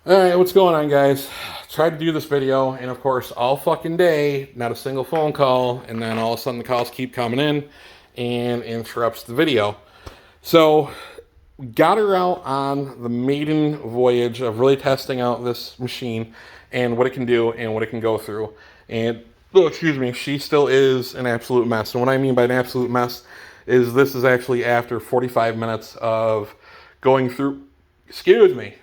Alright, what's going on, guys? Tried to do this video, and of course, all fucking day, not a single phone call, and then all of a sudden the calls keep coming in and interrupts the video. So, got her out on the maiden voyage of really testing out this machine and what it can do and what it can go through. And, oh, excuse me, she still is an absolute mess. And what I mean by an absolute mess is this is actually after 45 minutes of going through,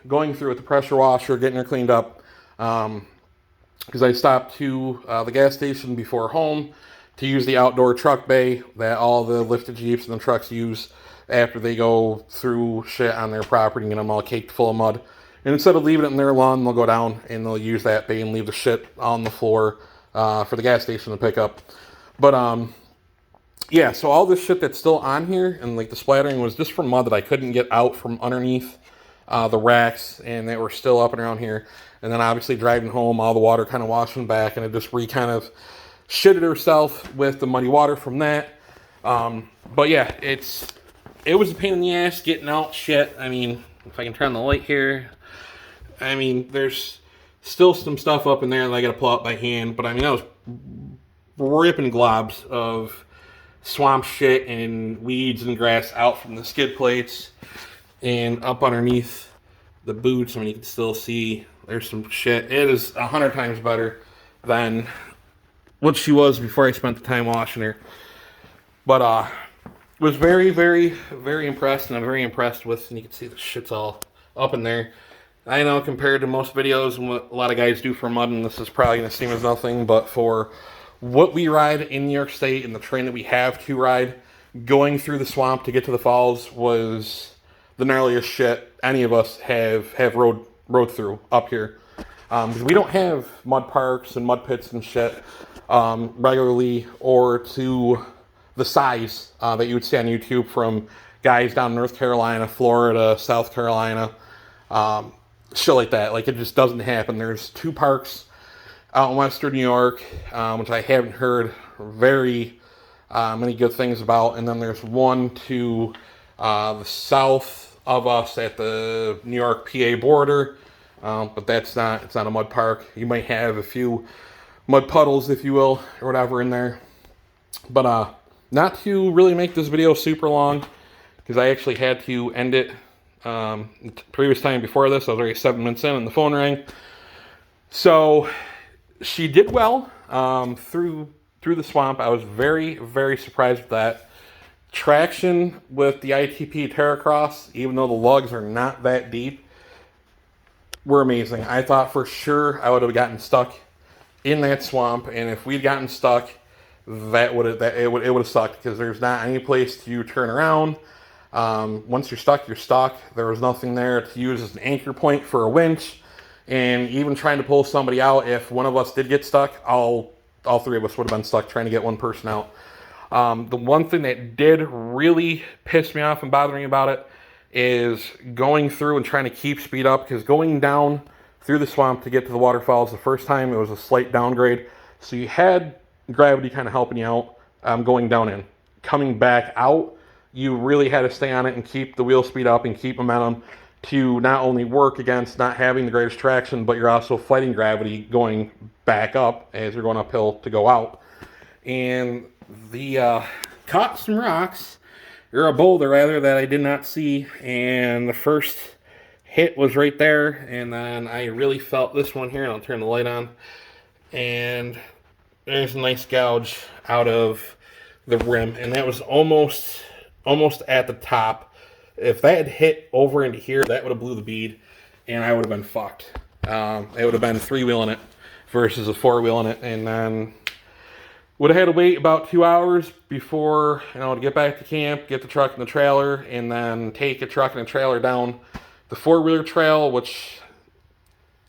going through with the pressure washer, getting her cleaned up. Because I stopped to the gas station before home to use the outdoor truck bay that all the lifted Jeeps and the trucks use after they go through shit on their property and get them all caked full of mud. And instead of leaving it in their lawn, they'll go down and they'll use that bay and leave the shit on the floor for the gas station to pick up. But yeah, so all this shit that's still on here and like the splattering was just from mud that I couldn't get out from underneath the racks, and they were still up and around here. And then obviously driving home, all the water kind of washing back, and it just kind of shitted herself with the muddy water from that. But yeah, it was a pain in the ass getting out shit. I mean, if I can turn the light here, I mean, there's still some stuff up in there that I got to pull out by hand. But I mean, that was ripping globs of swamp shit and weeds and grass out from the skid plates and up underneath the boots. I mean, you can still see there's some shit. It is 100 times better than what she was before I spent the time washing her. But was very, very, very impressed, and I'm very impressed with, and you can see the shit's all up in there. I know compared to most videos and what a lot of guys do for mud, and this is probably going to seem as nothing, but for what we ride in New York State and the terrain that we have to ride, going through the swamp to get to the falls was the gnarliest shit any of us have rode through up here. Because we don't have mud parks and mud pits and shit regularly, or to the size that you would see on YouTube from guys down in North Carolina, Florida, South Carolina, shit like that. Like, it just doesn't happen. There's two parks out in Western New York, which I haven't heard very many good things about, and then there's one to the south of us at the New York PA border, but it's not a mud park. You might have a few mud puddles, if you will, or whatever in there. But not to really make this video super long, because I actually had to end it previous time before this. I was already 7 minutes in and the phone rang. So she did well through the swamp. I was very, very surprised with that. Traction with the ITP Terracross, even though the lugs are not that deep, were amazing. I thought for sure I would have gotten stuck in that swamp, and if we'd gotten stuck, it would have sucked, because there's not any place to turn around. Once you're stuck, you're stuck. There was nothing there to use as an anchor point for a winch, and even trying to pull somebody out, if one of us did get stuck, all three of us would have been stuck trying to get one person out. The one thing that did really piss me off and bother me about it is going through and trying to keep speed up, because going down through the swamp to get to the waterfalls, the first time it was a slight downgrade, so you had gravity kind of helping you out going down in. Coming back out, you really had to stay on it and keep the wheel speed up and keep momentum to not only work against not having the greatest traction, but you're also fighting gravity going back up as you're going uphill to go out. And the caught some rocks, or a boulder rather, that I did not see, and the first hit was right there, and then I really felt this one here, and I'll turn the light on, and there's a nice gouge out of the rim, and that was almost at the top. If that had hit over into here, that would have blew the bead, and I would have been fucked. It would have been three-wheeling it versus a four-wheeling it, and then would have had to wait about 2 hours before, to get back to camp, get the truck and the trailer, and then take a truck and a trailer down the four-wheeler trail, which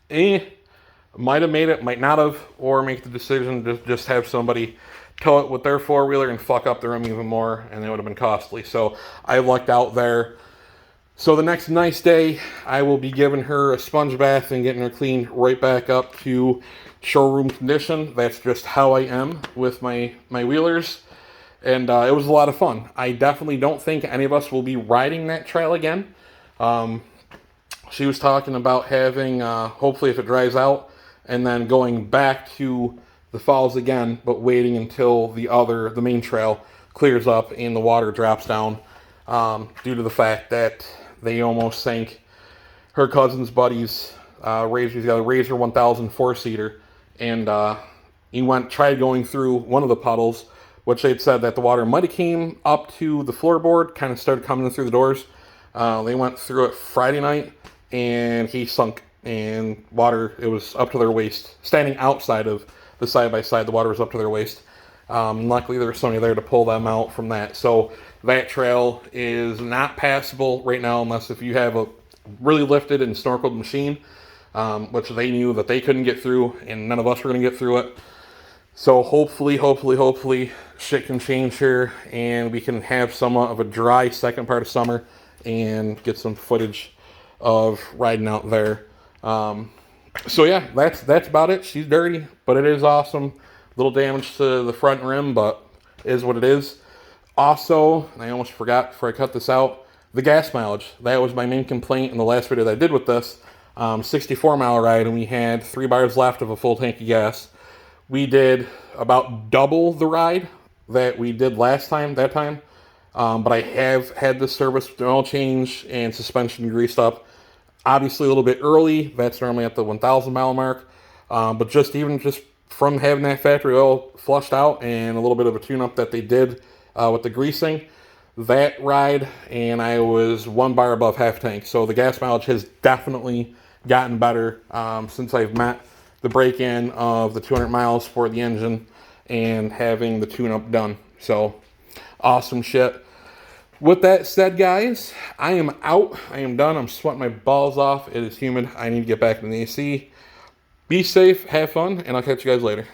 might have made it, might not have, or make the decision to just have somebody tow it with their four-wheeler and fuck up the rim even more, and it would have been costly. So I lucked out there. So the next nice day, I will be giving her a sponge bath and getting her cleaned right back up to showroom condition. That's just how I am with my wheelers. And it was a lot of fun. I definitely don't think any of us will be riding that trail again. she was talking about having, hopefully if it dries out, and then going back to the falls again, but waiting until the main trail clears up and the water drops down, due to the fact that they almost sank her cousin's buddy's Razor. He's got a Razor 1000 4-seater, and he tried going through one of the puddles, which they'd said that the water might have came up to the floorboard, kind of started coming in through the doors. They went through it Friday night, and he sunk, and water, it was up to their waist. Standing outside of the side-by-side, the water was up to their waist. Luckily, there was somebody there to pull them out from that. So that trail is not passable right now unless if you have a really lifted and snorkeled machine, which they knew that they couldn't get through, and none of us were going to get through it. So hopefully, shit can change here, and we can have somewhat of a dry second part of summer and get some footage of riding out there. So yeah, that's about it. She's dirty, but it is awesome. Little damage to the front rim, but it is what it is. Also, I almost forgot before I cut this out, the gas mileage. That was my main complaint in the last video that I did with this. 64-mile ride, and we had 3 bars left of a full tank of gas. We did about double the ride that we did that time. But I have had this service with oil change and suspension greased up. Obviously a little bit early. That's normally at the 1,000 mile mark. But just from having that factory oil flushed out and a little bit of a tune-up that they did with the greasing, that ride, and I was 1 bar above half tank. So the gas mileage has definitely gotten better since I've met the break-in of the 200 miles for the engine and having the tune-up done. So awesome shit. With that said, guys, I am out. I am done. I'm sweating my balls off. It is humid. I need to get back in the AC. Be safe, have fun, and I'll catch you guys later.